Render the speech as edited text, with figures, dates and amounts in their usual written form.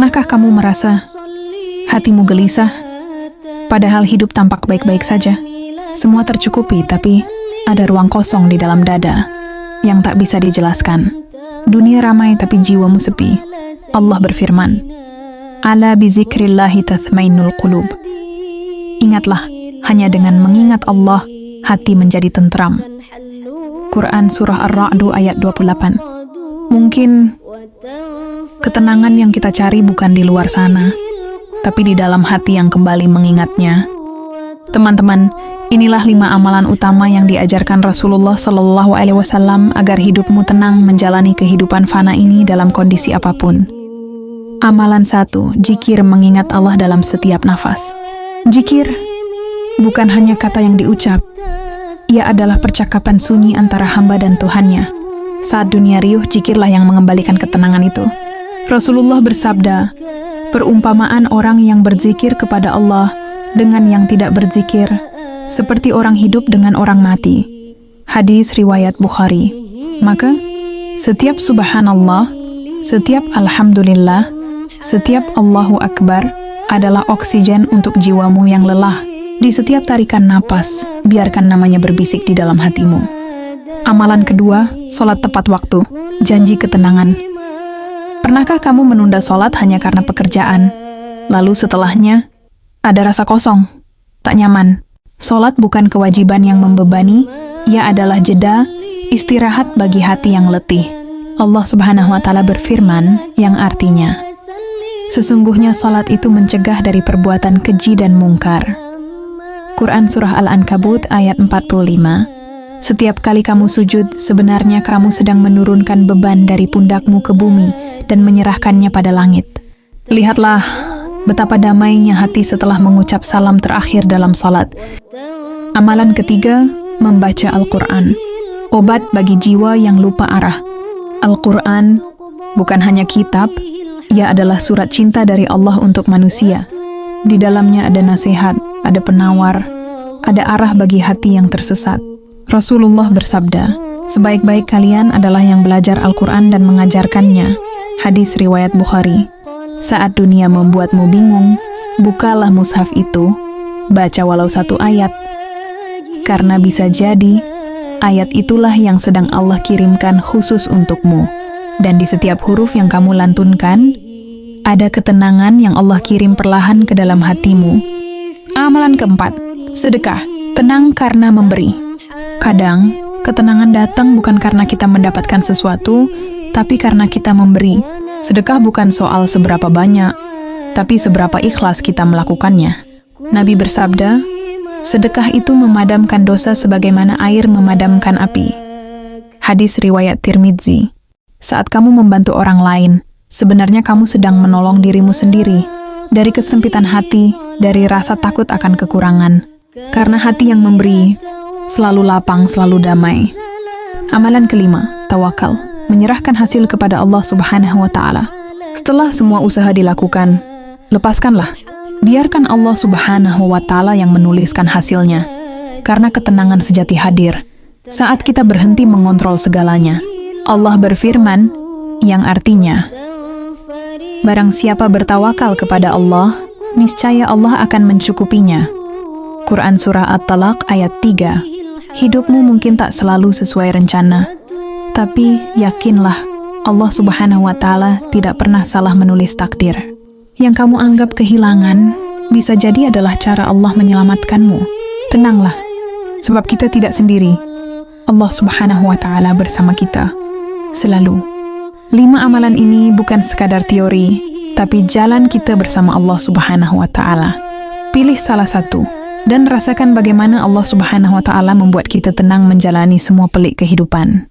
Pernahkah kamu merasa hatimu gelisah, padahal hidup tampak baik-baik saja? Semua tercukupi, tapi ada ruang kosong di dalam dada yang tak bisa dijelaskan. Dunia ramai, tapi jiwamu sepi. Allah berfirman, "Ala bizikrillahi tathmainul qulub." Ingatlah, hanya dengan mengingat Allah, hati menjadi tentram. Quran Surah Ar-Ra'd ayat 28. Mungkin ketenangan yang kita cari bukan di luar sana, tapi di dalam hati yang kembali mengingatnya. Teman-teman, inilah 5 amalan utama yang diajarkan Rasulullah SAW agar hidupmu tenang menjalani kehidupan fana ini dalam kondisi apapun. Amalan 1, zikir mengingat Allah dalam setiap nafas. Zikir bukan hanya kata yang diucap, ia adalah percakapan sunyi antara hamba dan Tuhannya. Saat dunia riuh, zikirlah yang mengembalikan ketenangan itu. Rasulullah bersabda, perumpamaan orang yang berzikir kepada Allah dengan yang tidak berzikir seperti orang hidup dengan orang mati. Hadis riwayat Bukhari. Maka, setiap subhanallah, setiap alhamdulillah, setiap Allahu Akbar adalah oksigen untuk jiwamu yang lelah. Di setiap tarikan napas, biarkan namanya berbisik di dalam hatimu. Amalan kedua, sholat tepat waktu, janji ketenangan. Pernahkah kamu menunda sholat hanya karena pekerjaan? Lalu setelahnya, ada rasa kosong, tak nyaman. Sholat bukan kewajiban yang membebani, ia adalah jeda, istirahat bagi hati yang letih. Allah Subhanahu wa Ta'ala berfirman, yang artinya, sesungguhnya sholat itu mencegah dari perbuatan keji dan mungkar. Quran Surah Al-Ankabut ayat 45. Setiap kali kamu sujud, sebenarnya kamu sedang menurunkan beban dari pundakmu ke bumi dan menyerahkannya pada langit. Lihatlah betapa damainya hati setelah mengucap salam terakhir dalam salat. Amalan ketiga, membaca Al-Quran. Obat bagi jiwa yang lupa arah. Al-Quran bukan hanya kitab, ia adalah surat cinta dari Allah untuk manusia. Di dalamnya ada nasihat, ada penawar, ada arah bagi hati yang tersesat. Rasulullah bersabda, sebaik-baik kalian adalah yang belajar Al-Quran dan mengajarkannya. Hadis riwayat Bukhari. Saat dunia membuatmu bingung, bukalah mushaf itu, baca walau 1 ayat. Karena bisa jadi, ayat itulah yang sedang Allah kirimkan khusus untukmu. Dan di setiap huruf yang kamu lantunkan, ada ketenangan yang Allah kirim perlahan ke dalam hatimu. Amalan keempat, sedekah, tenang karena memberi. Kadang, ketenangan datang bukan karena kita mendapatkan sesuatu, tapi karena kita memberi. Sedekah bukan soal seberapa banyak, tapi seberapa ikhlas kita melakukannya. Nabi bersabda, sedekah itu memadamkan dosa sebagaimana air memadamkan api. Hadis riwayat Tirmidzi. Saat kamu membantu orang lain, sebenarnya kamu sedang menolong dirimu sendiri. Dari kesempitan hati, dari rasa takut akan kekurangan. Karena hati yang memberi selalu lapang, selalu damai. Amalan kelima, tawakal, menyerahkan hasil kepada Allah Subhanahu wa Ta'ala. Setelah semua usaha dilakukan, lepaskanlah. Biarkan Allah Subhanahu wa Ta'ala yang menuliskan hasilnya. Karena ketenangan sejati hadir saat kita berhenti mengontrol segalanya. Allah berfirman, yang artinya, barang siapa bertawakal kepada Allah, niscaya Allah akan mencukupinya. Quran Surah At-Talaq ayat 3. Hidupmu mungkin tak selalu sesuai rencana, tapi yakinlah, Allah Subhanahu wa Ta'ala tidak pernah salah menulis takdir. Yang kamu anggap kehilangan, bisa jadi adalah cara Allah menyelamatkanmu. Tenanglah, sebab kita tidak sendiri. Allah Subhanahu wa Ta'ala bersama kita selalu. 5 amalan ini bukan sekadar teori, tapi jalan kita bersama Allah Subhanahu wa Ta'ala. Pilih salah satu dan rasakan bagaimana Allah Subhanahu wa Ta'ala membuat kita tenang menjalani semua pelik kehidupan.